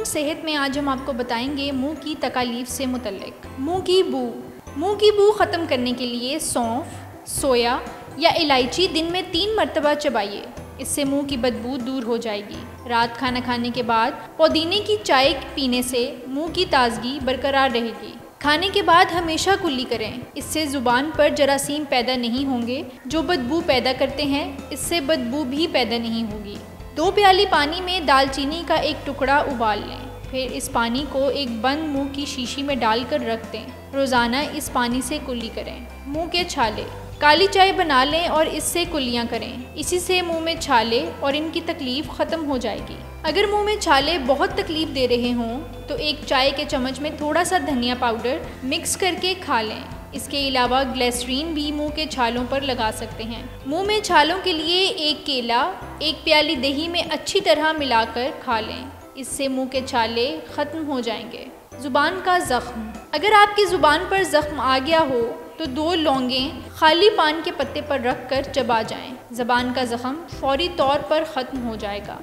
सेहत में आज हम आपको बताएंगे मुंह की तकालीफ से मुतल्लिक। मुंह की बू ख़त्म करने के लिए सौंफ, सोया या इलायची दिन में 3 मरतबा चबाइए। इससे मुंह की बदबू दूर हो जाएगी। रात खाना खाने के बाद पुदीने की चाय पीने से मुंह की ताजगी बरकरार रहेगी। खाने के बाद हमेशा कुल्ली करें, इससे ज़ुबान पर जरासीम पैदा नहीं होंगे जो बदबू पैदा करते हैं। इससे बदबू भी पैदा नहीं होगी। 2 प्याली पानी में दालचीनी का एक टुकड़ा उबाल लें, फिर इस पानी को एक बंद मुंह की शीशी में डालकर रख दें। रोज़ाना इस पानी से कुल्ली करें। मुंह के छाले, काली चाय बना लें और इससे कुल्लियाँ करें। इसी से मुंह में छाले और इनकी तकलीफ़ ख़त्म हो जाएगी। अगर मुंह में छाले बहुत तकलीफ़ दे रहे हों तो एक चाय के चम्मच में थोड़ा सा धनिया पाउडर मिक्स करके खा लें। इसके अलावा ग्लिसरीन भी मुंह के छालों पर लगा सकते हैं। मुंह में छालों के लिए एक केला 1 प्याली दही में अच्छी तरह मिलाकर खा लें। इससे मुंह के छाले ख़त्म हो जाएंगे। ज़ुबान का ज़ख्म, अगर आपकी ज़ुबान पर ज़ख्म आ गया हो तो 2 लौंगें खाली पान के पत्ते पर रख कर चबा जाएं। ज़बान का ज़ख्म फौरी तौर पर ख़त्म हो जाएगा।